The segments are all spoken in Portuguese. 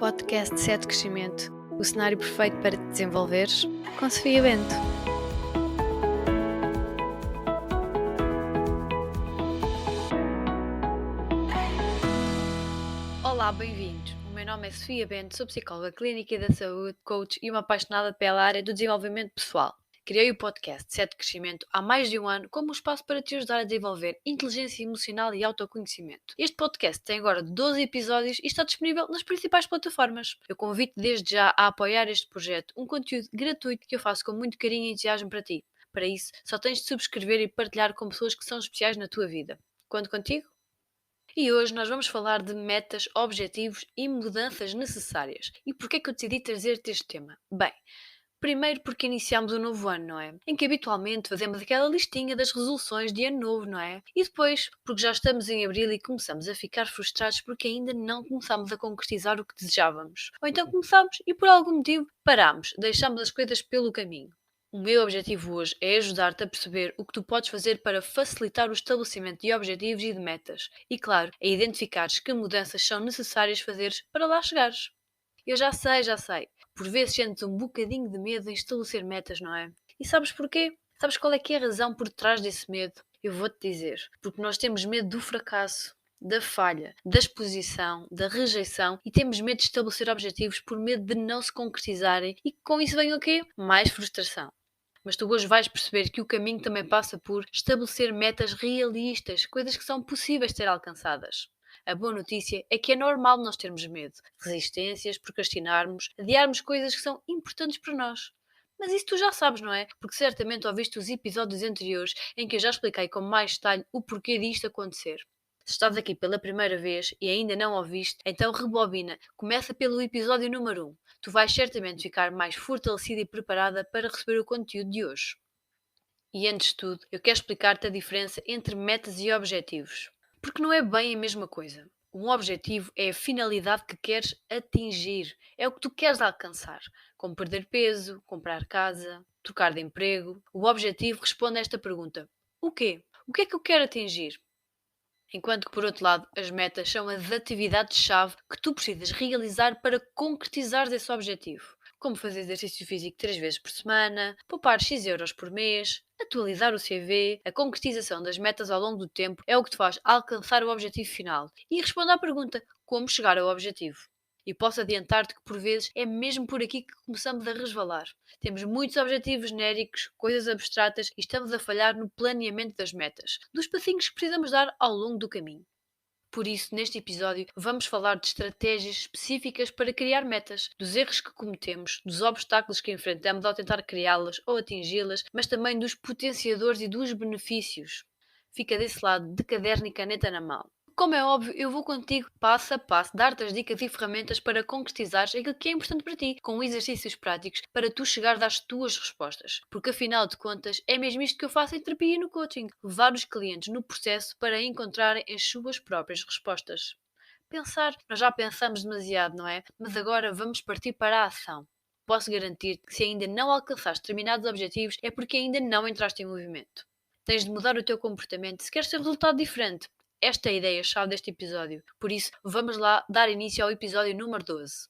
podcast 7 Crescimento, o cenário perfeito para te desenvolveres, com Sofia Bento. Olá, bem-vindos. O meu nome é Sofia Bento, sou psicóloga clínica e da saúde, coach e uma apaixonada pela área do desenvolvimento pessoal. Criei o podcast 7 Crescimento há mais de um ano como um espaço para te ajudar a desenvolver inteligência emocional e autoconhecimento. Este podcast tem agora 12 episódios e está disponível nas principais plataformas. Eu convido desde já a apoiar este projeto, um conteúdo gratuito que eu faço com muito carinho e entusiasmo para ti. Para isso, só tens de subscrever e partilhar com pessoas que são especiais na tua vida. Conto contigo? E hoje nós vamos falar de metas, objetivos e mudanças necessárias. E porquê é que eu decidi trazer-te este tema? Bem, primeiro porque iniciamos um novo ano, não é? Em que habitualmente fazemos aquela listinha das resoluções de ano novo, não é? E depois porque já estamos em abril e começamos a ficar frustrados porque ainda não começamos a concretizar o que desejávamos. Ou então começamos e por algum motivo paramos, deixamos as coisas pelo caminho. O meu objetivo hoje é ajudar-te a perceber o que tu podes fazer para facilitar o estabelecimento de objetivos e de metas. E claro, a identificares que mudanças são necessárias fazeres para lá chegares. Eu já sei. Por vezes sentes um bocadinho de medo em estabelecer metas, não é? E sabes porquê? Sabes qual é que é a razão por trás desse medo? Eu vou-te dizer. Porque nós temos medo do fracasso, da falha, da exposição, da rejeição e temos medo de estabelecer objetivos por medo de não se concretizarem e com isso vem o quê? Mais frustração. Mas tu hoje vais perceber que o caminho também passa por estabelecer metas realistas, coisas que são possíveis de ser alcançadas. A boa notícia é que é normal nós termos medo, resistências, procrastinarmos, adiarmos coisas que são importantes para nós. Mas isso tu já sabes, não é? Porque certamente ouviste os episódios anteriores em que eu já expliquei com mais detalhe o porquê disto acontecer. Se estás aqui pela primeira vez e ainda não ouviste, então rebobina. Começa pelo episódio número 1. Tu vais certamente ficar mais fortalecida e preparada para receber o conteúdo de hoje. E antes de tudo, eu quero explicar-te a diferença entre metas e objetivos. Porque não é bem a mesma coisa. Um objetivo é a finalidade que queres atingir, é o que tu queres alcançar, como perder peso, comprar casa, trocar de emprego. O objetivo responde a esta pergunta: o quê? O que é que eu quero atingir? Enquanto que, por outro lado, as metas são as atividades-chave que tu precisas realizar para concretizar esse objetivo. Como fazer exercício físico 3 vezes por semana, poupar X euros por mês, atualizar o CV. A concretização das metas ao longo do tempo é o que te faz alcançar o objetivo final. E responde à pergunta: como chegar ao objetivo? E posso adiantar-te que por vezes é mesmo por aqui que começamos a resvalar. Temos muitos objetivos genéricos, coisas abstratas e estamos a falhar no planeamento das metas, dos passinhos que precisamos dar ao longo do caminho. Por isso, neste episódio, vamos falar de estratégias específicas para criar metas, dos erros que cometemos, dos obstáculos que enfrentamos ao tentar criá-las ou atingi-las, mas também dos potenciadores e dos benefícios. Fica desse lado de caderno e caneta na mão. Como é óbvio, eu vou contigo passo a passo dar-te as dicas e ferramentas para concretizares aquilo que é importante para ti, com exercícios práticos para tu chegares às tuas respostas. Porque afinal de contas, é mesmo isto que eu faço em terapia e no coaching: levar os clientes no processo para encontrarem as suas próprias respostas. Pensar, nós já pensamos demasiado, não é? Mas agora vamos partir para a ação. Posso garantir que se ainda não alcançaste determinados objetivos é porque ainda não entraste em movimento. Tens de mudar o teu comportamento se queres ter resultado diferente. Esta é a ideia-chave deste episódio. Por isso, vamos lá dar início ao episódio número 12.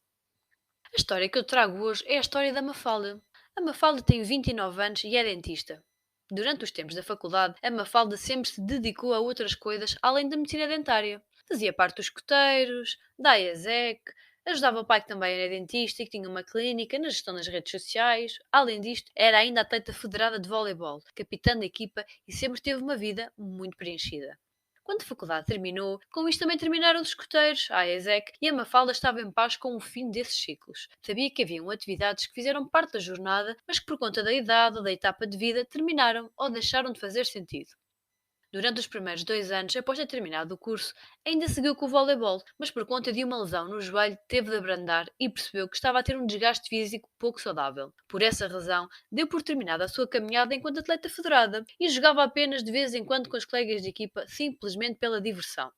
A história que eu trago hoje é a história da Mafalda. A Mafalda tem 29 anos e é dentista. Durante os tempos da faculdade, a Mafalda sempre se dedicou a outras coisas além da medicina dentária. Fazia parte dos escuteiros, da AESEC, ajudava o pai que também era dentista e que tinha uma clínica na gestão das redes sociais. Além disto, era ainda atleta federada de voleibol, capitã da equipa e sempre teve uma vida muito preenchida. Quando a faculdade terminou, com isto também terminaram os escuteiros, a AESEC, e a Mafalda estava em paz com o fim desses ciclos. Sabia que haviam atividades que fizeram parte da jornada, mas que por conta da idade ou da etapa de vida terminaram ou deixaram de fazer sentido. Durante os primeiros 2 anos, após ter terminado o curso, ainda seguiu com o voleibol, mas por conta de uma lesão no joelho teve de abrandar e percebeu que estava a ter um desgaste físico pouco saudável. Por essa razão, deu por terminada a sua caminhada enquanto atleta federada e jogava apenas de vez em quando com os colegas de equipa, simplesmente pela diversão.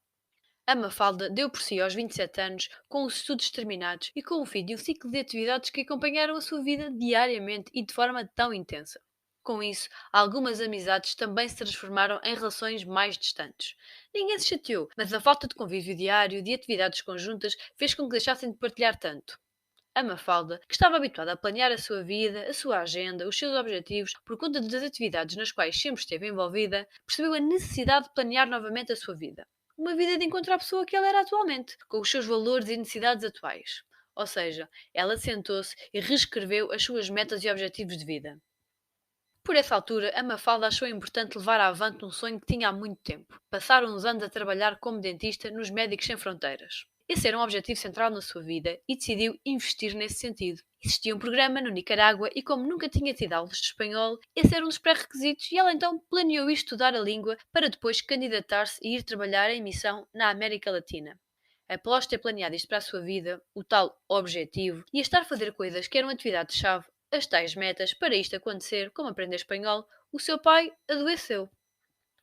A Mafalda deu por si aos 27 anos, com os estudos terminados e com o fim de um ciclo de atividades que acompanharam a sua vida diariamente e de forma tão intensa. Com isso, algumas amizades também se transformaram em relações mais distantes. Ninguém se chateou, mas a falta de convívio diário, de atividades conjuntas, fez com que deixassem de partilhar tanto. A Mafalda, que estava habituada a planear a sua vida, a sua agenda, os seus objetivos, por conta das atividades nas quais sempre esteve envolvida, percebeu a necessidade de planear novamente a sua vida. Uma vida de encontrar a pessoa que ela era atualmente, com os seus valores e necessidades atuais. Ou seja, ela sentou-se e reescreveu as suas metas e objetivos de vida. Por essa altura, a Mafalda achou importante levar avante um sonho que tinha há muito tempo: passar uns anos a trabalhar como dentista nos Médicos Sem Fronteiras. Esse era um objetivo central na sua vida e decidiu investir nesse sentido. Existia um programa no Nicarágua e, como nunca tinha tido aulas de espanhol, esse era um dos pré-requisitos e ela então planeou ir estudar a língua para depois candidatar-se e ir trabalhar em missão na América Latina. Após ter planeado isto para a sua vida, o tal objetivo, ia estar a fazer coisas que eram atividades-chave, as tais metas, para isto acontecer, como aprender espanhol, o seu pai adoeceu.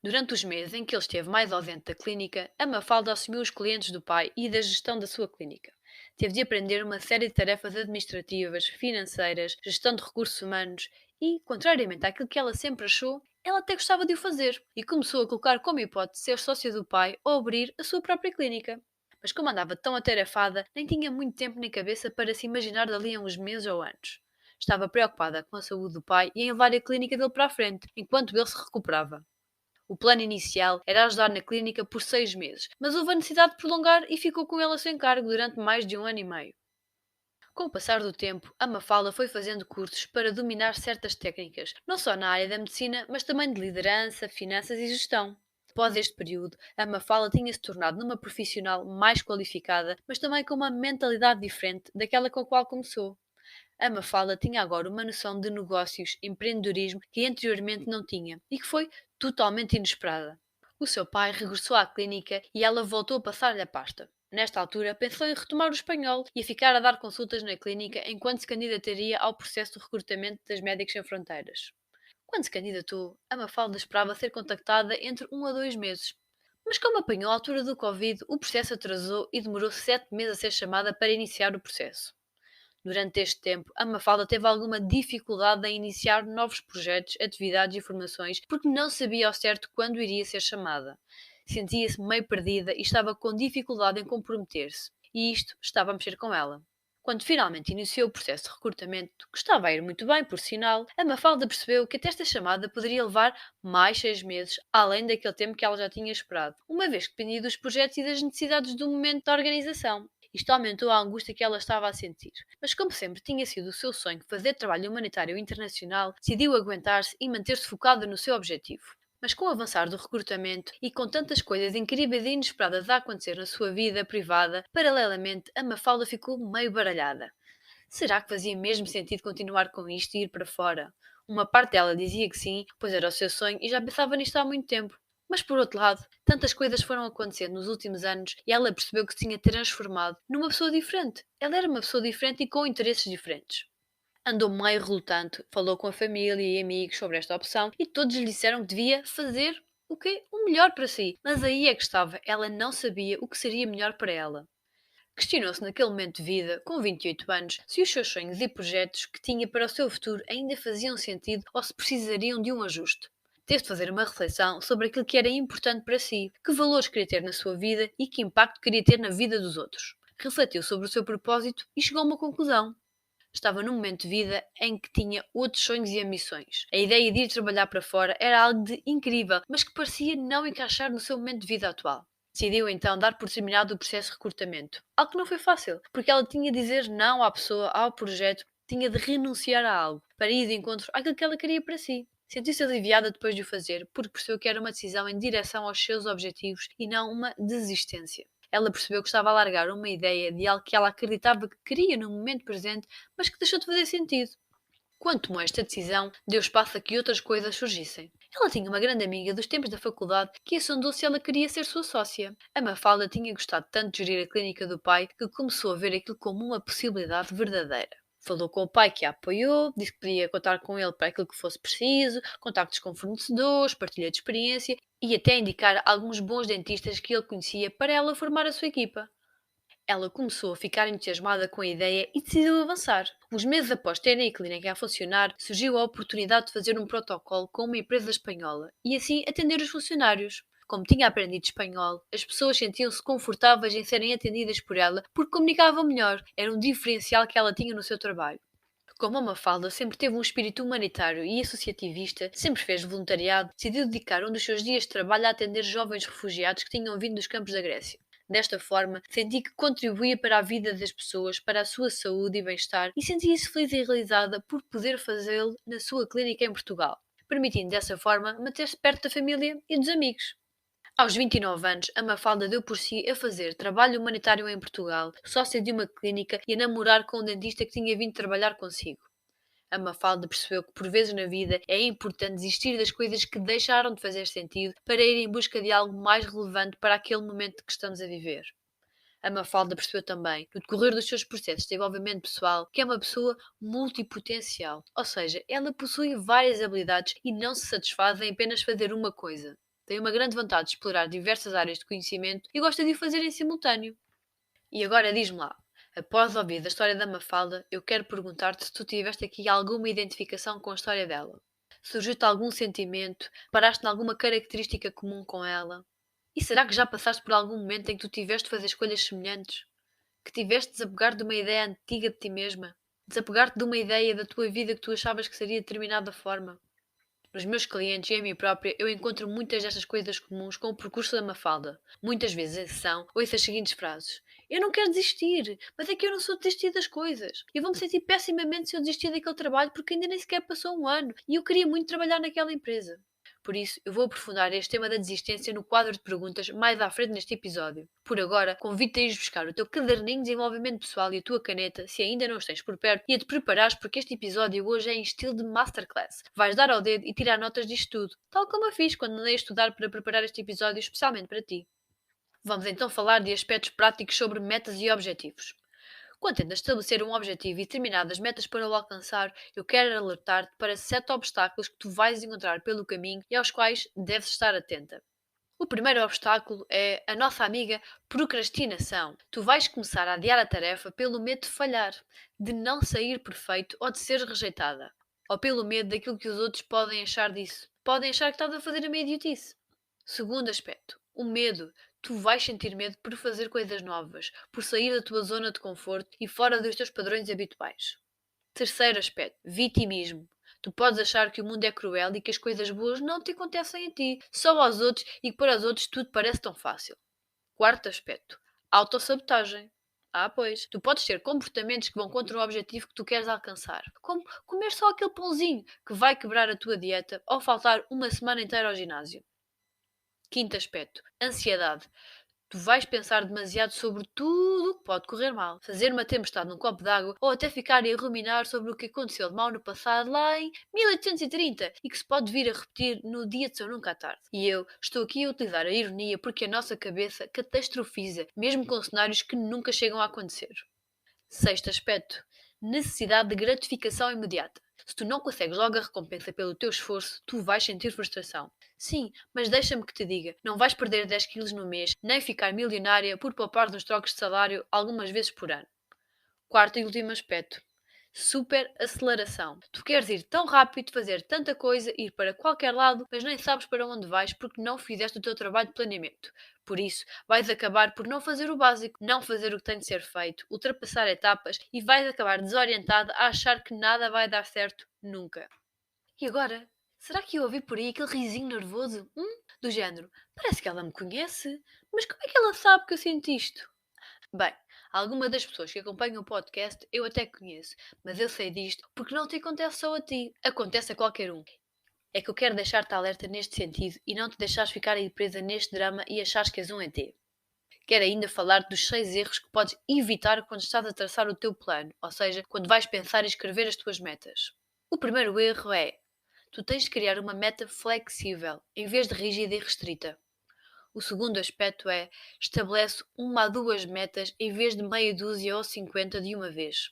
Durante os meses em que ele esteve mais ausente da clínica, a Mafalda assumiu os clientes do pai e da gestão da sua clínica. Teve de aprender uma série de tarefas administrativas, financeiras, gestão de recursos humanos e, contrariamente àquilo que ela sempre achou, ela até gostava de o fazer e começou a colocar como hipótese ser sócia do pai ou abrir a sua própria clínica. Mas como andava tão atarefada, nem tinha muito tempo nem cabeça para se imaginar dali a uns meses ou anos. Estava preocupada com a saúde do pai e em levar a clínica dele para a frente, enquanto ele se recuperava. O plano inicial era ajudar na clínica por 6 meses, mas houve a necessidade de prolongar e ficou com ela sem cargo durante mais de 1 ano e meio. Com o passar do tempo, a Mafalda foi fazendo cursos para dominar certas técnicas, não só na área da medicina, mas também de liderança, finanças e gestão. Após este período, a Mafalda tinha-se tornado numa profissional mais qualificada, mas também com uma mentalidade diferente daquela com a qual começou. A Mafalda tinha agora uma noção de negócios, empreendedorismo que anteriormente não tinha e que foi totalmente inesperada. O seu pai regressou à clínica e ela voltou a passar-lhe a pasta. Nesta altura, pensou em retomar o espanhol e a ficar a dar consultas na clínica enquanto se candidataria ao processo de recrutamento das Médicos Sem Fronteiras. Quando se candidatou, a Mafalda esperava ser contactada entre 1 a 2 meses. Mas como apanhou a altura do Covid, o processo atrasou e demorou 7 meses a ser chamada para iniciar o processo. Durante este tempo, a Mafalda teve alguma dificuldade em iniciar novos projetos, atividades e formações porque não sabia ao certo quando iria ser chamada. Sentia-se meio perdida e estava com dificuldade em comprometer-se, e isto estava a mexer com ela. Quando finalmente iniciou o processo de recrutamento, que estava a ir muito bem, por sinal, a Mafalda percebeu que até esta chamada poderia levar mais 6 meses, além daquele tempo que ela já tinha esperado, uma vez que dependia dos projetos e das necessidades do momento da organização. Isto aumentou a angústia que ela estava a sentir. Mas como sempre tinha sido o seu sonho fazer trabalho humanitário internacional, decidiu aguentar-se e manter-se focada no seu objetivo. Mas com o avançar do recrutamento e com tantas coisas incríveis e inesperadas a acontecer na sua vida privada, paralelamente a Mafalda ficou meio baralhada. Será que fazia mesmo sentido continuar com isto e ir para fora? Uma parte dela dizia que sim, pois era o seu sonho e já pensava nisto há muito tempo. Mas por outro lado, tantas coisas foram acontecendo nos últimos anos e ela percebeu que se tinha transformado numa pessoa diferente. Ela era uma pessoa diferente e com interesses diferentes. Andou meio relutante, falou com a família e amigos sobre esta opção e todos lhe disseram que devia fazer o quê? O melhor para si. Mas aí é que estava, ela não sabia o que seria melhor para ela. Questionou-se naquele momento de vida, com 28 anos, se os seus sonhos e projetos que tinha para o seu futuro ainda faziam sentido ou se precisariam de um ajuste. Teve de fazer uma reflexão sobre aquilo que era importante para si, que valores queria ter na sua vida e que impacto queria ter na vida dos outros. Refletiu sobre o seu propósito e chegou a uma conclusão. Estava num momento de vida em que tinha outros sonhos e ambições. A ideia de ir trabalhar para fora era algo de incrível, mas que parecia não encaixar no seu momento de vida atual. Decidiu então dar por terminado o processo de recrutamento. Algo que não foi fácil, porque ela tinha de dizer não à pessoa, ao projeto, tinha de renunciar a algo, para ir de encontro àquilo que ela queria para si. Sentiu-se aliviada depois de o fazer, porque percebeu que era uma decisão em direção aos seus objetivos e não uma desistência. Ela percebeu que estava a largar uma ideia de algo que ela acreditava que queria no momento presente, mas que deixou de fazer sentido. Quando tomou esta decisão, deu espaço a que outras coisas surgissem. Ela tinha uma grande amiga dos tempos da faculdade que a sondou se ela queria ser sua sócia. A Mafalda tinha gostado tanto de gerir a clínica do pai que começou a ver aquilo como uma possibilidade verdadeira. Falou com o pai que a apoiou, disse que podia contar com ele para aquilo que fosse preciso, contactos com fornecedores, partilha de experiência e até indicar alguns bons dentistas que ele conhecia para ela formar a sua equipa. Ela começou a ficar entusiasmada com a ideia e decidiu avançar. Uns meses após terem a clínica a funcionar, surgiu a oportunidade de fazer um protocolo com uma empresa espanhola e assim atender os funcionários. Como tinha aprendido espanhol, as pessoas sentiam-se confortáveis em serem atendidas por ela porque comunicavam melhor. Era um diferencial que ela tinha no seu trabalho. Como a Mafalda sempre teve um espírito humanitário e associativista, sempre fez voluntariado, decidiu dedicar um dos seus dias de trabalho a atender jovens refugiados que tinham vindo dos campos da Grécia. Desta forma, senti que contribuía para a vida das pessoas, para a sua saúde e bem-estar e sentia-se feliz e realizada por poder fazê-lo na sua clínica em Portugal, permitindo dessa forma manter-se perto da família e dos amigos. Aos 29 anos, a Mafalda deu por si a fazer trabalho humanitário em Portugal, sócia de uma clínica e a namorar com um dentista que tinha vindo trabalhar consigo. A Mafalda percebeu que por vezes na vida é importante desistir das coisas que deixaram de fazer sentido para ir em busca de algo mais relevante para aquele momento que estamos a viver. A Mafalda percebeu também, no decorrer dos seus processos de desenvolvimento pessoal, que é uma pessoa multipotencial, ou seja, ela possui várias habilidades e não se satisfaz em apenas fazer uma coisa. Tem uma grande vontade de explorar diversas áreas de conhecimento e gosta de o fazer em simultâneo. E agora diz-me lá, após ouvir da história da Mafalda, eu quero perguntar-te se tu tiveste aqui alguma identificação com a história dela. Surgiu-te algum sentimento? Paraste em alguma característica comum com ela? E será que já passaste por algum momento em que tu tiveste de fazer escolhas semelhantes? Que tiveste de desapegar de uma ideia antiga de ti mesma? Desapegar-te de uma ideia da tua vida que tu achavas que seria de determinada forma? Nos meus clientes e em mim própria, eu encontro muitas destas coisas comuns com o percurso da Mafalda. Muitas vezes em sessão, ouço as seguintes frases. Eu não quero desistir, mas é que eu não sou de desistir das coisas. Eu vou-me sentir pessimamente se eu desistir daquele trabalho porque ainda nem sequer passou um ano e eu queria muito trabalhar naquela empresa. Por isso, eu vou aprofundar este tema da desistência no quadro de perguntas mais à frente neste episódio. Por agora, convido-te a ires buscar o teu caderninho de desenvolvimento pessoal e a tua caneta, se ainda não os tens por perto, e a te preparares porque este episódio hoje é em estilo de masterclass. Vais dar ao dedo e tirar notas disto tudo, tal como eu fiz quando andei a estudar para preparar este episódio especialmente para ti. Vamos então falar de aspectos práticos sobre metas e objetivos. Quando tentas estabelecer um objetivo e determinadas metas para o alcançar, eu quero alertar-te para 7 obstáculos que tu vais encontrar pelo caminho e aos quais deves estar atenta. O primeiro obstáculo é a nossa amiga procrastinação. Tu vais começar a adiar a tarefa pelo medo de falhar, de não sair perfeito ou de ser rejeitada. Ou pelo medo daquilo que os outros podem achar disso. Podem achar que estás a fazer uma idiotice. Segundo aspecto, o medo. Tu vais sentir medo por fazer coisas novas, por sair da tua zona de conforto e fora dos teus padrões habituais. Terceiro aspecto, vitimismo. Tu podes achar que o mundo é cruel e que as coisas boas não te acontecem a ti, só aos outros e que para os outros tudo parece tão fácil. Quarto aspecto, autossabotagem. Pois, tu podes ter comportamentos que vão contra o objetivo que tu queres alcançar, como comer só aquele pãozinho que vai quebrar a tua dieta ou faltar uma semana inteira ao ginásio. Quinto aspecto, ansiedade. Tu vais pensar demasiado sobre tudo o que pode correr mal, fazer uma tempestade num copo d'água ou até ficar a ruminar sobre o que aconteceu de mal no passado lá em 1830 e que se pode vir a repetir no dia de seu nunca à tarde. E eu estou aqui a utilizar a ironia porque a nossa cabeça catastrofiza, mesmo com cenários que nunca chegam a acontecer. Sexto aspecto, necessidade de gratificação imediata. Se tu não consegues logo a recompensa pelo teu esforço, tu vais sentir frustração. Sim, mas deixa-me que te diga, não vais perder 10 quilos no mês, nem ficar milionária por poupar nos trocos de salário algumas vezes por ano. Quarto e último aspecto. Super aceleração. Tu queres ir tão rápido, fazer tanta coisa, ir para qualquer lado, mas nem sabes para onde vais porque não fizeste o teu trabalho de planeamento. Por isso, vais acabar por não fazer o básico, não fazer o que tem de ser feito, ultrapassar etapas e vais acabar desorientada a achar que nada vai dar certo nunca. E agora? Será que eu ouvi por aí aquele risinho nervoso? Do género, parece que ela me conhece, mas como é que ela sabe que eu sinto isto? Bem, alguma das pessoas que acompanham o podcast eu até conheço, mas eu sei disto porque não te acontece só a ti, acontece a qualquer um. É que eu quero deixar-te alerta neste sentido e não te deixares ficar aí presa neste drama e achares que és um ET. Quero ainda falar dos 6 erros que podes evitar quando estás a traçar o teu plano, ou seja, quando vais pensar e escrever as tuas metas. O primeiro erro é: tu tens de criar uma meta flexível, em vez de rígida e restrita. O segundo aspecto é: estabelece uma a duas metas em vez de meia dúzia ou 50 de uma vez.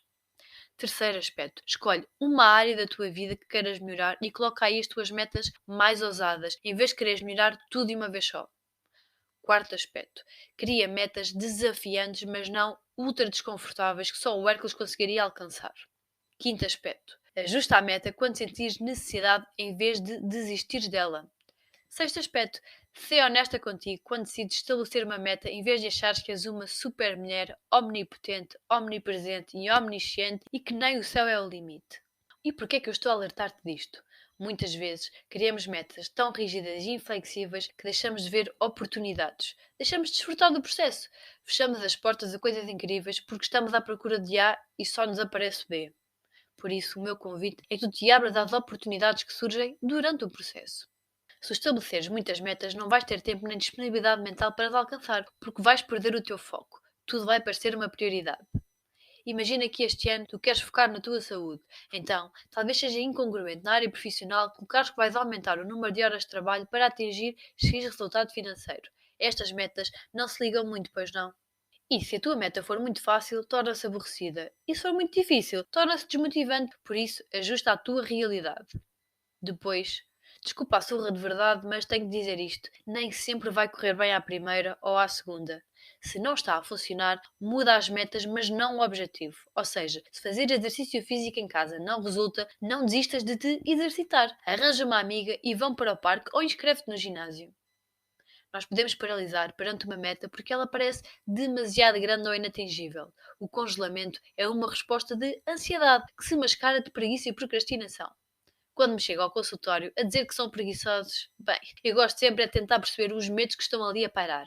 Terceiro aspecto: escolhe uma área da tua vida que queiras melhorar e coloca aí as tuas metas mais ousadas, em vez de quereres melhorar tudo de uma vez só. Quarto aspecto, cria metas desafiantes, mas não ultra desconfortáveis que só o Hércules conseguiria alcançar. Quinto aspecto, ajusta a meta quando sentires necessidade em vez de desistires dela. Sexto aspecto, sê honesta contigo quando decides estabelecer uma meta em vez de achares que és uma super mulher omnipotente, omnipresente e omnisciente e que nem o céu é o limite. E porquê é que eu estou a alertar-te disto? Muitas vezes criamos metas tão rígidas e inflexíveis que deixamos de ver oportunidades. Deixamos de desfrutar do processo. Fechamos as portas a coisas incríveis porque estamos à procura de A e só nos aparece B. Por isso, o meu convite é que tu te abras às oportunidades que surgem durante o processo. Se estabeleceres muitas metas, não vais ter tempo nem disponibilidade mental para as alcançar, porque vais perder o teu foco. Tudo vai parecer uma prioridade. Imagina que este ano tu queres focar na tua saúde. Então, talvez seja incongruente na área profissional colocares que vais aumentar o número de horas de trabalho para atingir X resultado financeiro. Estas metas não se ligam muito, pois não? E se a tua meta for muito fácil, torna-se aborrecida. E se for muito difícil, torna-se desmotivante. Por isso, ajusta à tua realidade. Depois, desculpa a surra de verdade, mas tenho de dizer isto: nem sempre vai correr bem à primeira ou à segunda. Se não está a funcionar, muda as metas, mas não o objetivo. Ou seja, se fazer exercício físico em casa não resulta, não desistas de te exercitar. Arranja uma amiga e vão para o parque ou inscreve-te no ginásio. Nós podemos paralisar perante uma meta porque ela parece demasiado grande ou inatingível. O congelamento é uma resposta de ansiedade que se mascara de preguiça e procrastinação. Quando me chego ao consultório a dizer que são preguiçosos, bem, eu gosto sempre de tentar perceber os medos que estão ali a pairar.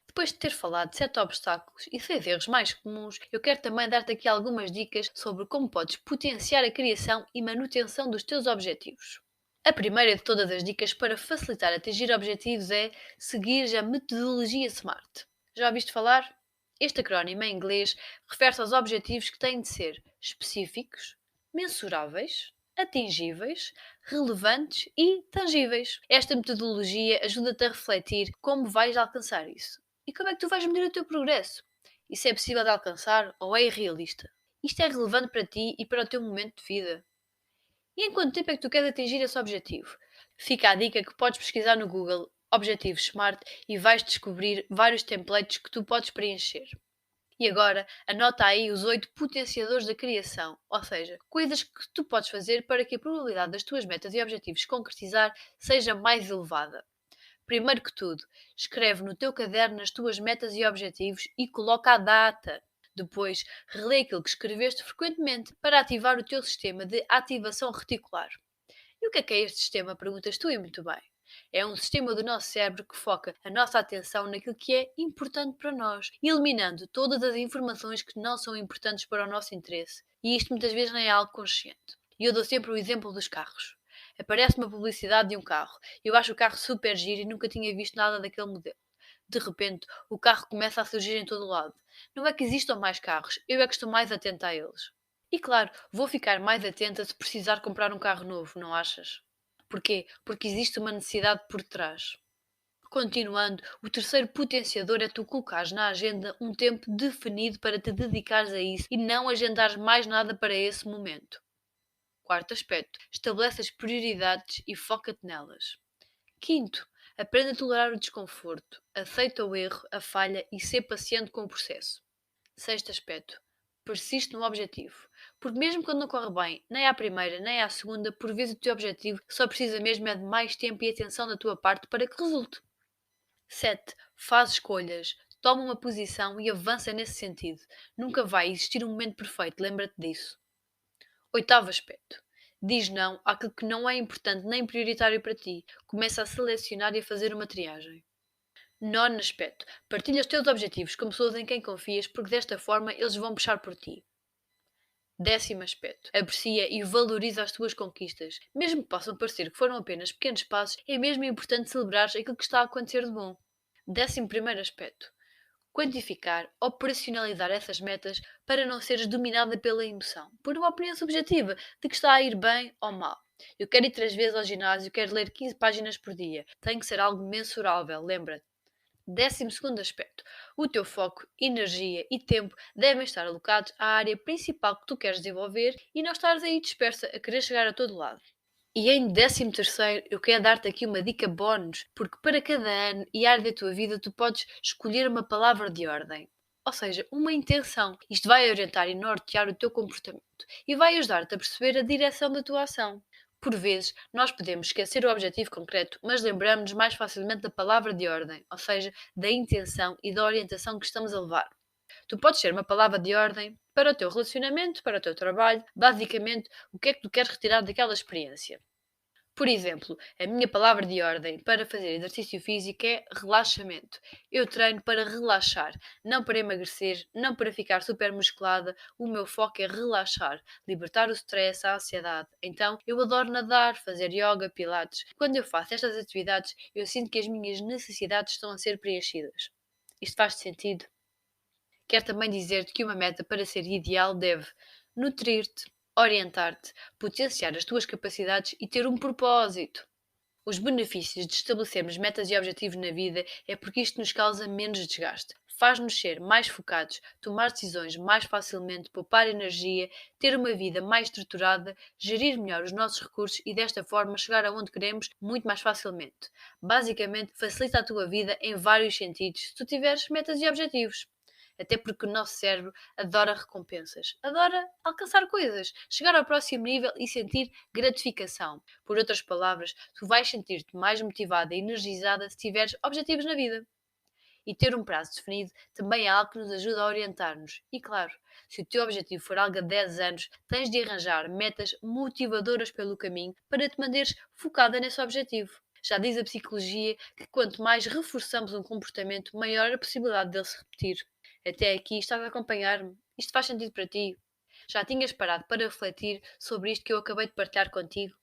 Depois de ter falado de 7 obstáculos e 6 erros mais comuns, eu quero também dar-te aqui algumas dicas sobre como podes potenciar a criação e manutenção dos teus objetivos. A primeira de todas as dicas para facilitar atingir objetivos é seguir a metodologia SMART. Já ouviste falar? Este acrónimo em inglês refere-se aos objetivos que têm de ser específicos, mensuráveis, atingíveis, relevantes e tangíveis. Esta metodologia ajuda-te a refletir como vais alcançar isso. E como é que tu vais medir o teu progresso? Isso é possível de alcançar ou é irrealista? Isto é relevante para ti e para o teu momento de vida? E em quanto tempo é que tu queres atingir esse objetivo? Fica a dica que podes pesquisar no Google Objetivos SMART e vais descobrir vários templates que tu podes preencher. E agora, anota aí os 8 potenciadores da criação, ou seja, coisas que tu podes fazer para que a probabilidade das tuas metas e objetivos se concretizar seja mais elevada. Primeiro que tudo, escreve no teu caderno as tuas metas e objetivos e coloca a data. Depois, relê aquilo que escreveste frequentemente para ativar o teu sistema de ativação reticular. E o que é este sistema? Perguntas tu e muito bem. É um sistema do nosso cérebro que foca a nossa atenção naquilo que é importante para nós, eliminando todas as informações que não são importantes para o nosso interesse. E isto muitas vezes nem é algo consciente. E eu dou sempre o exemplo dos carros. Aparece uma publicidade de um carro. Eu acho o carro super giro e nunca tinha visto nada daquele modelo. De repente, o carro começa a surgir em todo o lado. Não é que existam mais carros, eu é que estou mais atenta a eles. E claro, vou ficar mais atenta se precisar comprar um carro novo, não achas? Porquê? Porque existe uma necessidade por trás. Continuando, o terceiro potenciador é tu colocares na agenda um tempo definido para te dedicares a isso e não agendares mais nada para esse momento. Quarto aspecto, estabelece as prioridades e foca-te nelas. Quinto, aprenda a tolerar o desconforto, aceita o erro, a falha e ser paciente com o processo. Sexto aspecto, persiste no objetivo. Porque mesmo quando não corre bem, nem à primeira, nem à segunda, por vezes o teu objetivo só precisa mesmo é de mais tempo e atenção da tua parte para que resulte. 7. Faz escolhas. Toma uma posição e avança nesse sentido. Nunca vai existir um momento perfeito, lembra-te disso. Oitavo aspecto. Diz não àquilo que não é importante nem prioritário para ti. Começa a selecionar e a fazer uma triagem. Nono aspecto. Partilha os teus objetivos com pessoas em quem confias, porque desta forma eles vão puxar por ti. Décimo aspecto. Aprecia e valoriza as tuas conquistas. Mesmo que possam parecer que foram apenas pequenos passos, é mesmo importante celebrar aquilo que está a acontecer de bom. Décimo primeiro aspecto. Quantificar, operacionalizar essas metas para não seres dominada pela emoção, por uma opinião subjetiva de que está a ir bem ou mal. Eu quero ir 3 vezes ao ginásio, quero ler 15 páginas por dia. Tem que ser algo mensurável, lembra-te. 12º aspecto. O teu foco, energia e tempo devem estar alocados à área principal que tu queres desenvolver e não estares aí dispersa a querer chegar a todo lado. E em 13º, eu quero dar-te aqui uma dica bónus, porque para cada ano e área da tua vida tu podes escolher uma palavra de ordem. Ou seja, uma intenção. Isto vai orientar e nortear o teu comportamento e vai ajudar-te a perceber a direção da tua ação. Por vezes, nós podemos esquecer o objetivo concreto, mas lembramos-nos mais facilmente da palavra de ordem, ou seja, da intenção e da orientação que estamos a levar. Tu podes ser uma palavra de ordem para o teu relacionamento, para o teu trabalho, basicamente, o que é que tu queres retirar daquela experiência. Por exemplo, a minha palavra de ordem para fazer exercício físico é relaxamento. Eu treino para relaxar, não para emagrecer, não para ficar super musculada. O meu foco é relaxar, libertar o stress, a ansiedade. Então, eu adoro nadar, fazer yoga, pilates. Quando eu faço estas atividades, eu sinto que as minhas necessidades estão a ser preenchidas. Isto faz sentido? Quer também dizer-te que uma meta para ser ideal deve nutrir-te, orientar-te, potenciar as tuas capacidades e ter um propósito. Os benefícios de estabelecermos metas e objetivos na vida é porque isto nos causa menos desgaste, faz-nos ser mais focados, tomar decisões mais facilmente, poupar energia, ter uma vida mais estruturada, gerir melhor os nossos recursos e desta forma chegar aonde queremos muito mais facilmente. Basicamente, facilita a tua vida em vários sentidos se tu tiveres metas e objetivos. Até porque o nosso cérebro adora recompensas, adora alcançar coisas, chegar ao próximo nível e sentir gratificação. Por outras palavras, tu vais sentir-te mais motivada e energizada se tiveres objetivos na vida. E ter um prazo definido também é algo que nos ajuda a orientar-nos. E claro, se o teu objetivo for algo a 10 anos, tens de arranjar metas motivadoras pelo caminho para te manteres focada nesse objetivo. Já diz a psicologia que quanto mais reforçamos um comportamento, maior a possibilidade dele se repetir. Até aqui estás a acompanhar-me? Isto faz sentido para ti? Já tinhas parado para refletir sobre isto que eu acabei de partilhar contigo?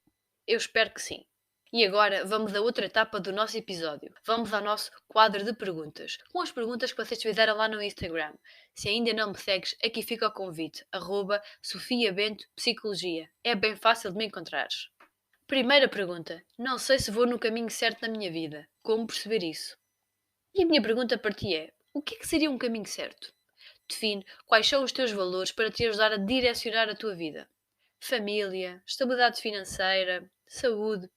Eu espero que sim. E agora vamos a outra etapa do nosso episódio. Vamos ao nosso quadro de perguntas, com as perguntas que vocês fizeram lá no Instagram. Se ainda não me segues, aqui fica o convite, @SofiaBentoPsicologia. É bem fácil de me encontrares. Primeira pergunta. Não sei se vou no caminho certo na minha vida. Como perceber isso? E a minha pergunta para ti é: o que é que seria um caminho certo? Define quais são os teus valores para te ajudar a direcionar a tua vida. Família, estabilidade financeira, saúde.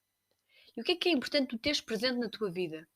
E o que é importante tu teres presente na tua vida?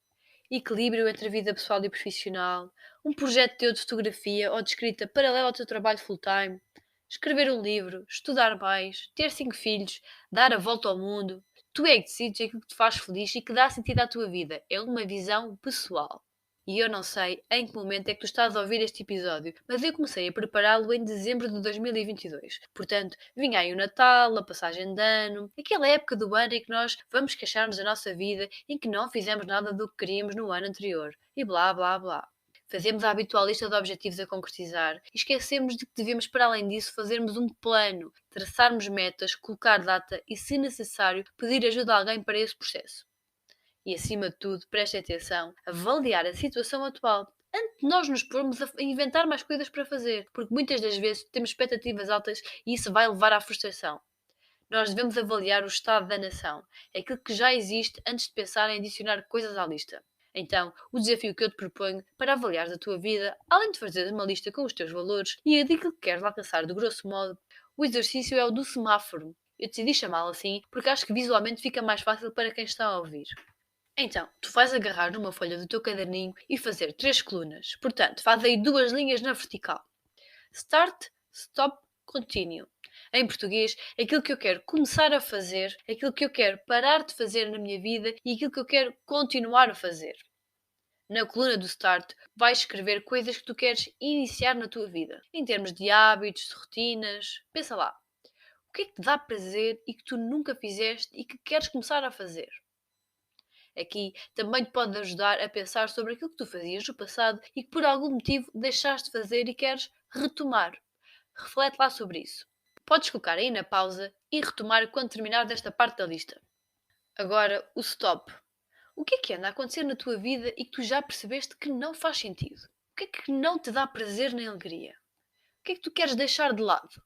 Equilíbrio entre a vida pessoal e profissional, um projeto teu de fotografia ou de escrita paralelo ao teu trabalho full-time, escrever um livro, estudar mais, ter 5 filhos, dar a volta ao mundo. Tu é que decides aquilo que te faz feliz e que dá sentido à tua vida. É uma visão pessoal. E eu não sei em que momento é que tu estás a ouvir este episódio, mas eu comecei a prepará-lo em dezembro de 2022. Portanto, vinha aí o Natal, a passagem de ano, aquela época do ano em que nós vamos queixar-nos da nossa vida, em que não fizemos nada do que queríamos no ano anterior. E blá blá blá. Fazemos a habitual lista de objetivos a concretizar e esquecemos de que devemos, para além disso, fazermos um plano, traçarmos metas, colocar data e, se necessário, pedir ajuda a alguém para esse processo. E, acima de tudo, preste atenção, avaliar a situação atual antes de nós nos pormos a inventar mais coisas para fazer, porque muitas das vezes temos expectativas altas e isso vai levar à frustração. Nós devemos avaliar o estado da nação, aquilo que já existe antes de pensar em adicionar coisas à lista. Então, o desafio que eu te proponho para avaliar a tua vida, além de fazer uma lista com os teus valores e aquilo que queres alcançar de grosso modo, o exercício é o do semáforo. Eu decidi chamá-lo assim porque acho que visualmente fica mais fácil para quem está a ouvir. Então, tu vais agarrar numa folha do teu caderninho e fazer 3 colunas. Portanto, faz aí 2 linhas na vertical. Start, Stop, Continue. Em português, aquilo que eu quero começar a fazer, aquilo que eu quero parar de fazer na minha vida e aquilo que eu quero continuar a fazer. Na coluna do Start, vais escrever coisas que tu queres iniciar na tua vida, em termos de hábitos, de rotinas. Pensa lá, o que é que te dá prazer e que tu nunca fizeste e que queres começar a fazer? Aqui também te pode ajudar a pensar sobre aquilo que tu fazias no passado e que por algum motivo deixaste de fazer e queres retomar. Reflete lá sobre isso. Podes colocar aí na pausa e retomar quando terminar desta parte da lista. Agora, o stop. O que anda a acontecer na tua vida e que tu já percebeste que não faz sentido? O que é que não te dá prazer nem alegria? O que é que tu queres deixar de lado?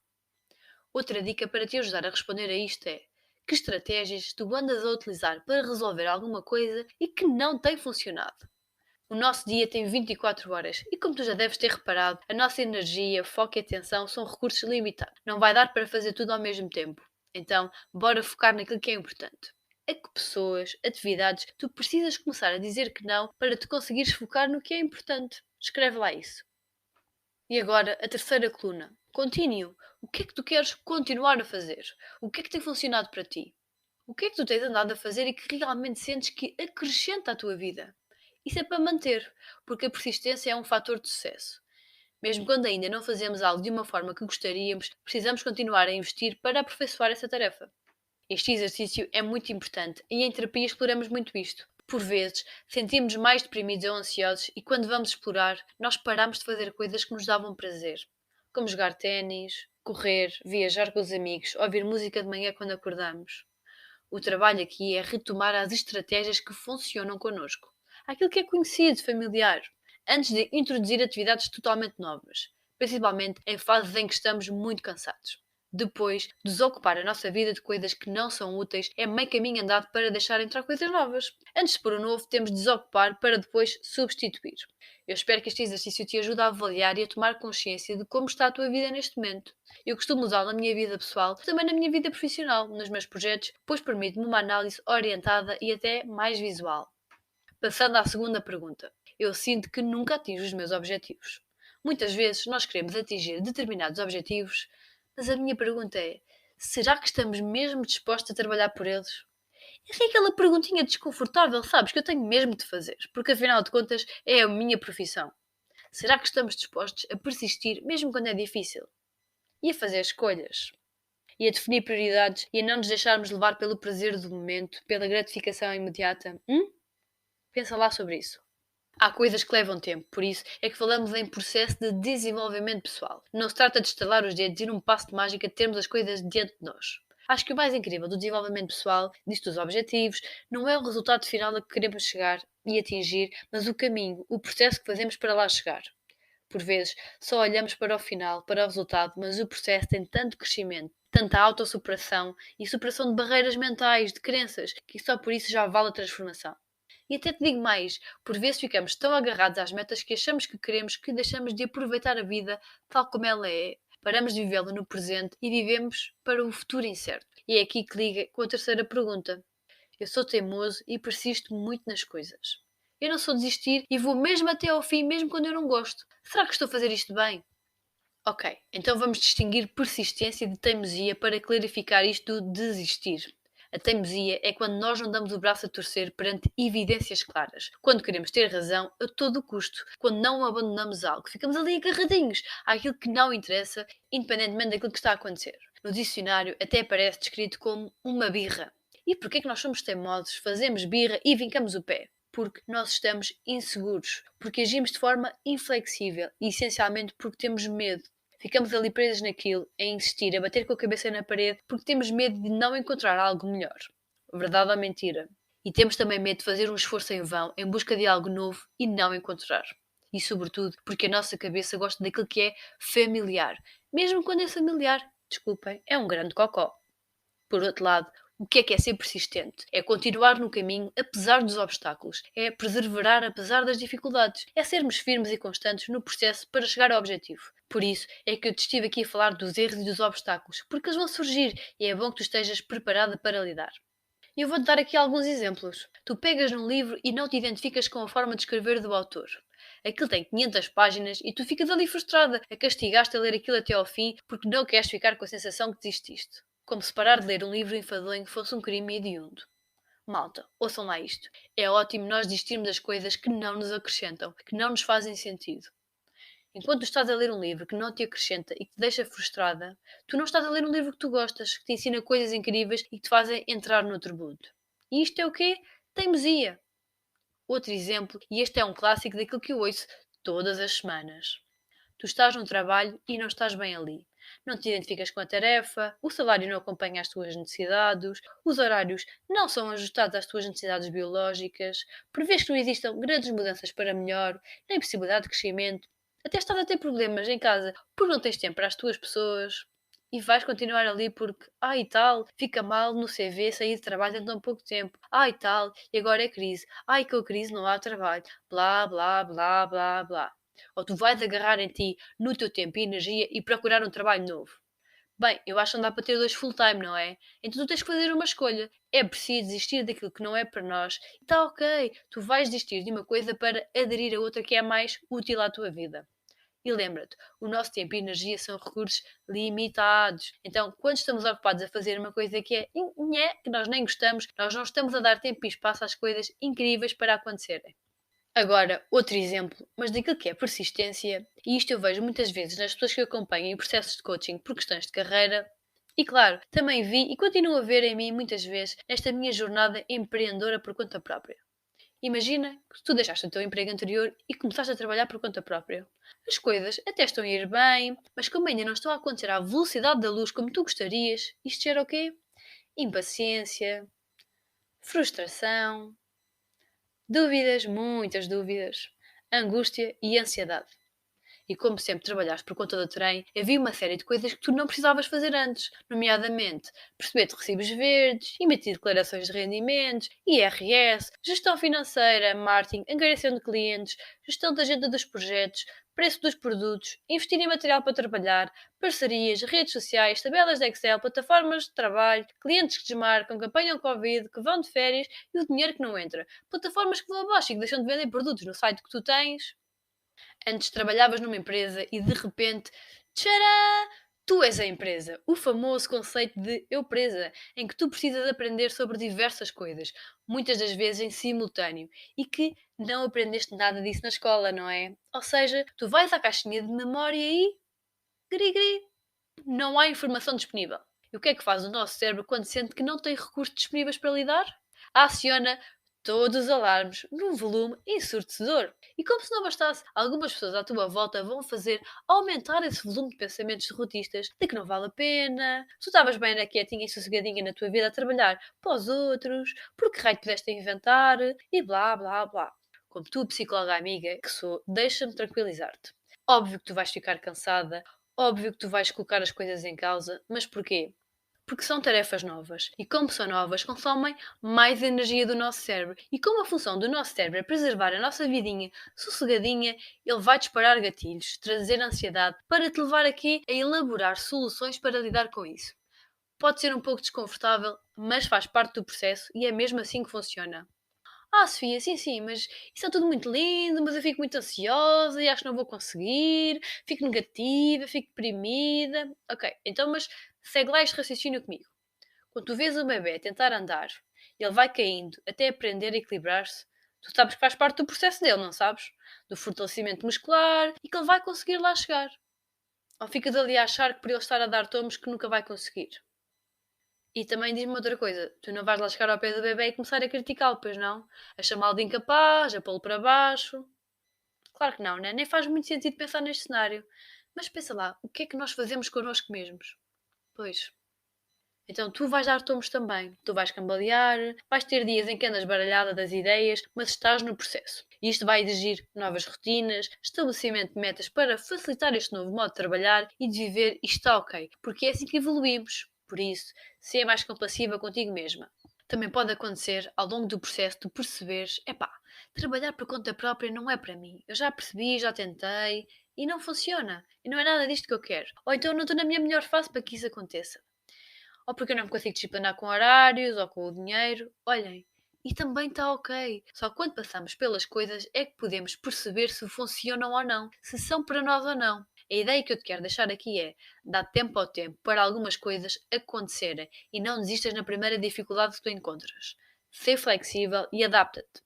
Outra dica para te ajudar a responder a isto é: que estratégias tu andas a utilizar para resolver alguma coisa e que não tem funcionado? O nosso dia tem 24 horas e, como tu já deves ter reparado, a nossa energia, foco e atenção são recursos limitados. Não vai dar para fazer tudo ao mesmo tempo. Então, bora focar naquilo que é importante. A que pessoas, atividades, tu precisas começar a dizer que não para te conseguires focar no que é importante. Escreve lá isso. E agora, a terceira coluna. Continue. O que é que tu queres continuar a fazer? O que é que tem funcionado para ti? O que é que tu tens andado a fazer e que realmente sentes que acrescenta à tua vida? Isso é para manter, porque a persistência é um fator de sucesso. Mesmo quando ainda não fazemos algo de uma forma que gostaríamos, precisamos continuar a investir para aperfeiçoar essa tarefa. Este exercício é muito importante e em terapia exploramos muito isto. Por vezes, sentimos mais deprimidos ou ansiosos e quando vamos explorar, nós paramos de fazer coisas que nos davam prazer, como jogar ténis, correr, viajar com os amigos, ouvir música de manhã quando acordamos. O trabalho aqui é retomar as estratégias que funcionam connosco, aquilo que é conhecido, familiar, antes de introduzir atividades totalmente novas, principalmente em fases em que estamos muito cansados. Depois, desocupar a nossa vida de coisas que não são úteis é meio caminho andado para deixar entrar coisas novas. Antes de pôr o novo, temos de desocupar para depois substituir. Eu espero que este exercício te ajude a avaliar e a tomar consciência de como está a tua vida neste momento. Eu costumo usá-lo na minha vida pessoal, também na minha vida profissional, nos meus projetos, pois permite-me uma análise orientada e até mais visual. Passando à segunda pergunta. Eu sinto que nunca atinjo os meus objetivos. Muitas vezes nós queremos atingir determinados objetivos, mas a minha pergunta é: será que estamos mesmo dispostos a trabalhar por eles? Essa é aquela perguntinha desconfortável, sabes, que eu tenho mesmo de fazer, porque afinal de contas é a minha profissão. Será que estamos dispostos a persistir mesmo quando é difícil? E a fazer escolhas? E a definir prioridades e a não nos deixarmos levar pelo prazer do momento, pela gratificação imediata? Pensa lá sobre isso. Há coisas que levam tempo, por isso é que falamos em processo de desenvolvimento pessoal. Não se trata de estalar os dedos e num passo de mágica termos as coisas diante de nós. Acho que o mais incrível do desenvolvimento pessoal, disto dos objetivos, não é o resultado final a que queremos chegar e atingir, mas o caminho, o processo que fazemos para lá chegar. Por vezes, só olhamos para o final, para o resultado, mas o processo tem tanto crescimento, tanta autossuperação e superação de barreiras mentais, de crenças, que só por isso já vale a transformação. E até te digo mais, por vezes ficamos tão agarrados às metas que achamos que queremos que deixamos de aproveitar a vida tal como ela é. Paramos de vivê-la no presente e vivemos para o futuro incerto. E é aqui que liga com a terceira pergunta. Eu sou teimoso e persisto muito nas coisas. Eu não sou desistir e vou mesmo até ao fim, mesmo quando eu não gosto. Será que estou a fazer isto bem? Ok, então vamos distinguir persistência de teimosia para clarificar isto do desistir. A teimosia é quando nós não damos o braço a torcer perante evidências claras, quando queremos ter razão a todo custo, quando não abandonamos algo, ficamos ali agarradinhos àquilo que não interessa, independentemente daquilo que está a acontecer. No dicionário até aparece descrito como uma birra. E porquê é que nós somos teimosos, fazemos birra e vincamos o pé? Porque nós estamos inseguros, porque agimos de forma inflexível e essencialmente porque temos medo. Ficamos ali presos naquilo, a insistir, a bater com a cabeça na parede, porque temos medo de não encontrar algo melhor. Verdade ou mentira? E temos também medo de fazer um esforço em vão, em busca de algo novo e não encontrar. E sobretudo porque a nossa cabeça gosta daquilo que é familiar. Mesmo quando é familiar, desculpem, é um grande cocó. Por outro lado, o que é ser persistente? É continuar no caminho apesar dos obstáculos, é perseverar apesar das dificuldades, é sermos firmes e constantes no processo para chegar ao objetivo. Por isso é que eu te estive aqui a falar dos erros e dos obstáculos, porque eles vão surgir e é bom que tu estejas preparada para lidar. Eu vou-te dar aqui alguns exemplos. Tu pegas num livro e não te identificas com a forma de escrever do autor. Aquilo tem 500 páginas e tu ficas ali frustrada, a castigar-te a ler aquilo até ao fim porque não queres ficar com a sensação que desististe. Como se parar de ler um livro enfadonho fosse um crime hediondo. Malta, ouçam lá isto. É ótimo nós desistirmos das coisas que não nos acrescentam, que não nos fazem sentido. Enquanto tu estás a ler um livro que não te acrescenta e que te deixa frustrada, tu não estás a ler um livro que tu gostas, que te ensina coisas incríveis e que te fazem entrar no outro mundo. E isto é o quê? Teimosia. Outro exemplo, e este é um clássico daquilo que eu ouço todas as semanas. Tu estás num trabalho e não estás bem ali. Não te identificas com a tarefa, o salário não acompanha as tuas necessidades, os horários não são ajustados às tuas necessidades biológicas, prevês que não existam grandes mudanças para melhor, nem possibilidade de crescimento, até estás a ter problemas em casa porque não tens tempo para as tuas pessoas e vais continuar ali porque, e tal, fica mal no CV sair de trabalho em tão pouco tempo, e tal, e agora é crise, com a crise não há trabalho, blá blá blá blá blá. Ou tu vais agarrar em ti, no teu tempo e energia e procurar um trabalho novo. Bem, eu acho que não dá para ter dois full-time, não é? Então tu tens que fazer uma escolha. É preciso desistir daquilo que não é para nós. E está ok, tu vais desistir de uma coisa para aderir a outra que é mais útil à tua vida. E lembra-te, o nosso tempo e energia são recursos limitados. Então, quando estamos ocupados a fazer uma coisa que é nhé, que nós nem gostamos, nós não estamos a dar tempo e espaço às coisas incríveis para acontecerem. Agora, outro exemplo, mas daquilo que é persistência, e isto eu vejo muitas vezes nas pessoas que eu acompanho em processos de coaching por questões de carreira, e claro, também vi e continuo a ver em mim muitas vezes nesta minha jornada empreendedora por conta própria. Imagina que tu deixaste o teu emprego anterior e começaste a trabalhar por conta própria. As coisas até estão a ir bem, mas como ainda não estão a acontecer à velocidade da luz como tu gostarias, isto gera o quê? Impaciência, frustração, dúvidas, muitas dúvidas, angústia e ansiedade. E como sempre trabalhaste por conta do trem, havia uma série de coisas que tu não precisavas fazer antes, nomeadamente perceber de recibos verdes, emitir declarações de rendimentos, IRS, gestão financeira, marketing, angariação de clientes, gestão da agenda dos projetos, preço dos produtos, investir em material para trabalhar, parcerias, redes sociais, tabelas de Excel, plataformas de trabalho, clientes que desmarcam, que apanham Covid, que vão de férias e o dinheiro que não entra, plataformas que vão abaixo e que deixam de vender produtos no site que tu tens. Antes trabalhavas numa empresa e de repente, tchará! Tu és a empresa. O famoso conceito de eu presa, em que tu precisas aprender sobre diversas coisas, muitas das vezes em simultâneo, e que não aprendeste nada disso na escola, não é? Ou seja, tu vais à caixinha de memória e. Gri-gri, não há informação disponível. E o que é que faz o nosso cérebro quando sente que não tem recursos disponíveis para lidar? Aciona todos os alarmes num volume ensurdecedor. E como se não bastasse, algumas pessoas à tua volta vão fazer aumentar esse volume de pensamentos derrotistas de que não vale a pena, tu estavas bem na quietinha e sossegadinha na tua vida a trabalhar para os outros, porque raio pudeste inventar, e blá blá blá. Como tu, psicóloga amiga que sou, deixa-me tranquilizar-te. Óbvio que tu vais ficar cansada, óbvio que tu vais colocar as coisas em causa, mas porquê? Porque são tarefas novas e, como são novas, consomem mais energia do nosso cérebro. E como a função do nosso cérebro é preservar a nossa vidinha sossegadinha, ele vai disparar gatilhos, trazer ansiedade para te levar aqui a elaborar soluções para lidar com isso. Pode ser um pouco desconfortável, mas faz parte do processo e é mesmo assim que funciona. Ah, Sofia, sim, sim, mas isso é tudo muito lindo, mas eu fico muito ansiosa e acho que não vou conseguir, fico negativa, fico deprimida. Ok, então, mas segue lá este raciocínio comigo. Quando tu vês um bebê tentar andar, ele vai caindo até aprender a equilibrar-se, tu sabes que faz parte do processo dele, não sabes? Do fortalecimento muscular e que ele vai conseguir lá chegar. Ou ficas ali a achar que por ele estar a dar tomos que nunca vai conseguir. E também diz-me outra coisa, tu não vais lá chegar ao pé do bebê e começar a criticá-lo, pois não? A chamá-lo de incapaz, a pô-lo para baixo. Claro que não, né? Nem faz muito sentido pensar neste cenário. Mas pensa lá, o que é que nós fazemos connosco mesmos? Pois. Então tu vais dar tomos também, tu vais cambalear, vais ter dias em que andas baralhada das ideias, mas estás no processo. E isto vai exigir novas rotinas, estabelecimento de metas para facilitar este novo modo de trabalhar e de viver e está ok, porque é assim que evoluímos. Por isso, seja mais compassiva contigo mesma. Também pode acontecer, ao longo do processo, de perceberes, epá, trabalhar por conta própria não é para mim. Eu já percebi, já tentei e não funciona. E não é nada disto que eu quero. Ou então não estou na minha melhor fase para que isso aconteça, ou porque eu não me consigo disciplinar com horários ou com o dinheiro. Olhem, e também está ok. Só quando passamos pelas coisas é que podemos perceber se funcionam ou não, se são para nós ou não. A ideia que eu te quero deixar aqui é dar tempo ao tempo para algumas coisas acontecerem e não desistas na primeira dificuldade que tu encontras. Ser flexível e adapta-te.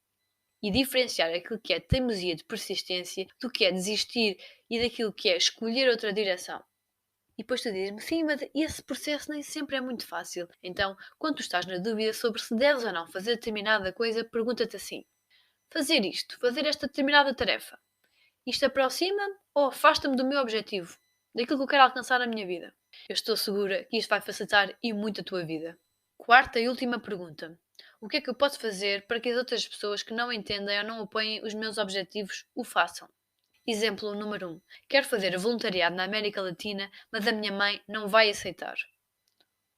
E diferenciar aquilo que é teimosia de persistência do que é desistir e daquilo que é escolher outra direção. E depois tu dizes-me, sim, mas esse processo nem sempre é muito fácil. Então, quando tu estás na dúvida sobre se deves ou não fazer determinada coisa, pergunta-te assim: fazer isto, fazer esta determinada tarefa, isto aproxima-me ou afasta-me do meu objetivo, daquilo que eu quero alcançar na minha vida? Eu estou segura que isto vai facilitar e muito a tua vida. Quarta e última pergunta: o que é que eu posso fazer para que as outras pessoas que não entendem ou não apoiem os meus objetivos o façam? Exemplo número 1. Quero fazer voluntariado na América Latina, mas a minha mãe não vai aceitar.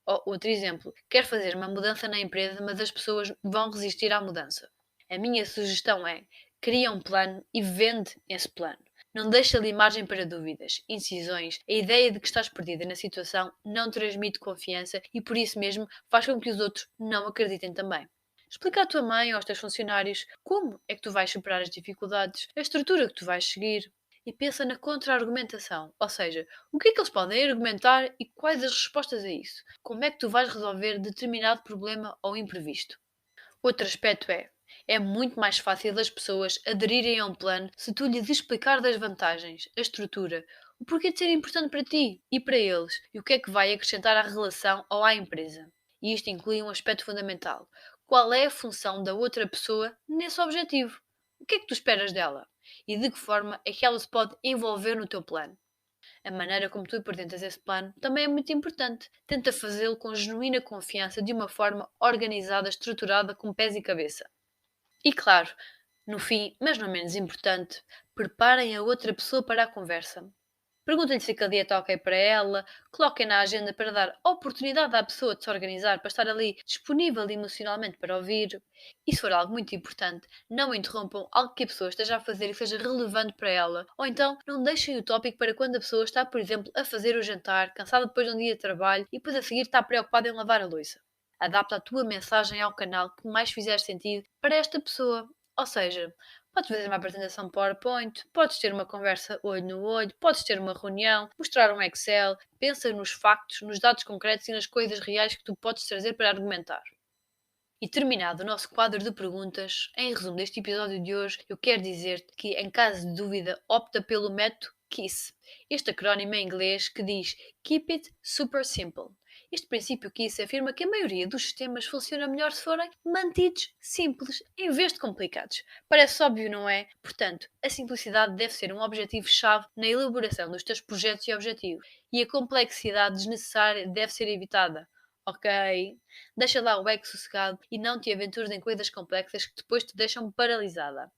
Ou outro exemplo. Quero fazer uma mudança na empresa, mas as pessoas vão resistir à mudança. A minha sugestão é: cria um plano e vende esse plano. Não deixa ali margem para dúvidas, indecisões. A ideia de que estás perdida na situação não transmite confiança e por isso mesmo faz com que os outros não acreditem também. Explica à tua mãe ou aos teus funcionários como é que tu vais superar as dificuldades, a estrutura que tu vais seguir e pensa na contra-argumentação, ou seja, o que é que eles podem argumentar e quais as respostas a isso. Como é que tu vais resolver determinado problema ou imprevisto. Outro aspecto é muito mais fácil as pessoas aderirem a um plano se tu lhes explicar das vantagens, a estrutura, o porquê de ser importante para ti e para eles e o que é que vai acrescentar à relação ou à empresa. E isto inclui um aspecto fundamental. Qual é a função da outra pessoa nesse objetivo? O que é que tu esperas dela? E de que forma é que ela se pode envolver no teu plano? A maneira como tu apresentas esse plano também é muito importante. Tenta fazê-lo com genuína confiança, de uma forma organizada, estruturada, com pés e cabeça. E claro, no fim, mas não menos importante, preparem a outra pessoa para a conversa. Perguntem-lhe se aquele dia está ok para ela, coloquem na agenda para dar oportunidade à pessoa de se organizar, para estar ali disponível emocionalmente para ouvir. E se for algo muito importante, não interrompam algo que a pessoa esteja a fazer e seja relevante para ela. Ou então, não deixem o tópico para quando a pessoa está, por exemplo, a fazer o jantar, cansada depois de um dia de trabalho e depois a seguir está preocupada em lavar a louça. Adapta a tua mensagem ao canal que mais fizer sentido para esta pessoa. Ou seja, podes fazer uma apresentação PowerPoint, podes ter uma conversa olho no olho, podes ter uma reunião, mostrar um Excel, pensa nos factos, nos dados concretos e nas coisas reais que tu podes trazer para argumentar. E terminado o nosso quadro de perguntas, em resumo deste episódio de hoje, eu quero dizer-te que, em caso de dúvida, opta pelo método KISS. Este acrónimo em inglês que diz Keep It Super Simple. Este princípio KISS afirma que a maioria dos sistemas funciona melhor se forem mantidos simples, em vez de complicados. Parece óbvio, não é? Portanto, a simplicidade deve ser um objetivo-chave na elaboração dos teus projetos e objetivos, e a complexidade desnecessária deve ser evitada. Ok? Deixa lá o ego sossegado e não te aventures em coisas complexas que depois te deixam paralisada.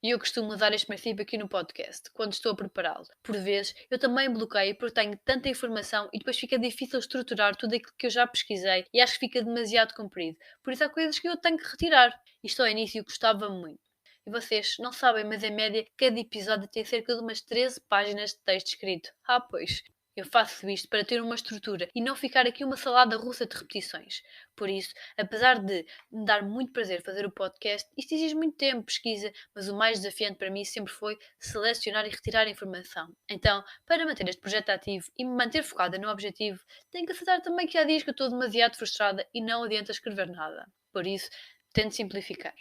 E eu costumo usar este princípio aqui no podcast, quando estou a prepará-lo. Por vezes, eu também bloqueio porque tenho tanta informação e depois fica difícil estruturar tudo aquilo que eu já pesquisei e acho que fica demasiado comprido. Por isso há coisas que eu tenho que retirar. Isto ao início gostava muito. E vocês não sabem, mas em média, cada episódio tem cerca de umas 13 páginas de texto escrito. Ah, pois. Eu faço isto para ter uma estrutura e não ficar aqui uma salada russa de repetições. Por isso, apesar de me dar muito prazer fazer o podcast, isto exige muito tempo, pesquisa, mas o mais desafiante para mim sempre foi selecionar e retirar a informação. Então, para manter este projeto ativo e me manter focada no objetivo, tenho que aceitar também que há dias que eu estou demasiado frustrada e não adianta escrever nada. Por isso, tento simplificar.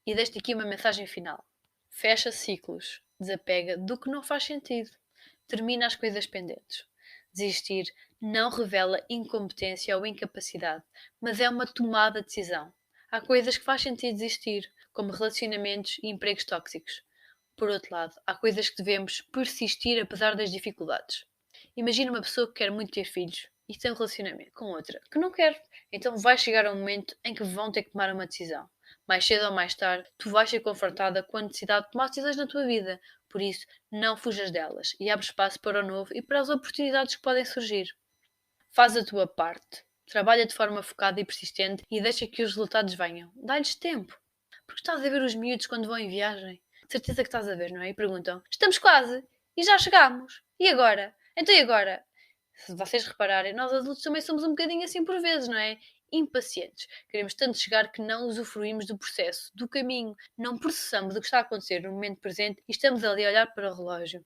E deixo aqui uma mensagem final. Fecha ciclos. Desapega do que não faz sentido. Termina as coisas pendentes. Desistir não revela incompetência ou incapacidade, mas é uma tomada de decisão. Há coisas que faz sentido desistir, como relacionamentos e empregos tóxicos. Por outro lado, há coisas que devemos persistir apesar das dificuldades. Imagina uma pessoa que quer muito ter filhos e tem um relacionamento com outra que não quer. Então vai chegar um momento em que vão ter que tomar uma decisão. Mais cedo ou mais tarde, tu vais ser confrontada com a necessidade de tomar decisões na tua vida. Por isso, não fujas delas e abre espaço para o novo e para as oportunidades que podem surgir. Faz a tua parte. Trabalha de forma focada e persistente e deixa que os resultados venham. Dá-lhes tempo. Porque estás a ver os miúdos quando vão em viagem? De certeza que estás a ver, não é? E perguntam: estamos quase! E já chegamos! E agora? Então e agora? Se vocês repararem, nós adultos também somos um bocadinho assim por vezes, não é? Impacientes. Queremos tanto chegar que não usufruímos do processo, do caminho, não processamos o que está a acontecer no momento presente e estamos ali a olhar para o relógio.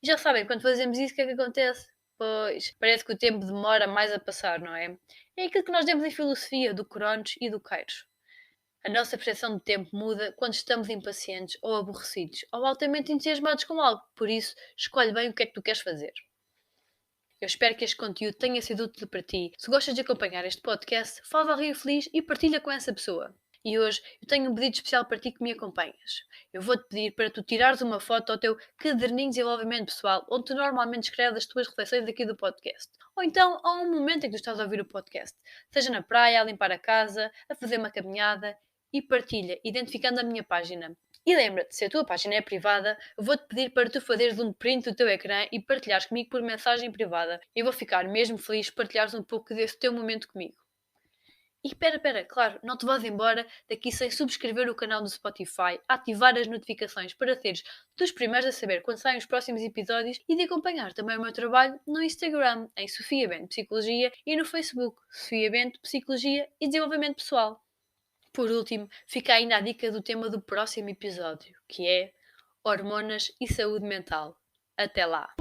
E já sabem, quando fazemos isso, o que é que acontece? Pois, parece que o tempo demora mais a passar, não é? É aquilo que nós demos em filosofia do Cronos e do Kairos. A nossa percepção de tempo muda quando estamos impacientes ou aborrecidos ou altamente entusiasmados com algo. Por isso, escolhe bem o que é que tu queres fazer. Eu espero que este conteúdo tenha sido útil para ti. Se gostas de acompanhar este podcast, faz alguém feliz e partilha com essa pessoa. E hoje eu tenho um pedido especial para ti que me acompanhas. Eu vou-te pedir para tu tirares uma foto ao teu caderninho de desenvolvimento pessoal, onde tu normalmente escreves as tuas reflexões aqui do podcast. Ou então a um momento em que tu estás a ouvir o podcast. Seja na praia, a limpar a casa, a fazer uma caminhada. E partilha, identificando a minha página. E lembra-te, se a tua página é privada, eu vou-te pedir para tu fazeres um print do teu ecrã e partilhares comigo por mensagem privada. Eu vou ficar mesmo feliz de partilhares um pouco desse teu momento comigo. E espera, claro, não te vás embora daqui sem subscrever o canal do Spotify, ativar as notificações para seres dos primeiros a saber quando saem os próximos episódios e de acompanhar também o meu trabalho no Instagram, em Sofia Bento Psicologia e no Facebook, Sofia Bento Psicologia e Desenvolvimento Pessoal. Por último, fica ainda a dica do tema do próximo episódio, que é hormonas e saúde mental. Até lá!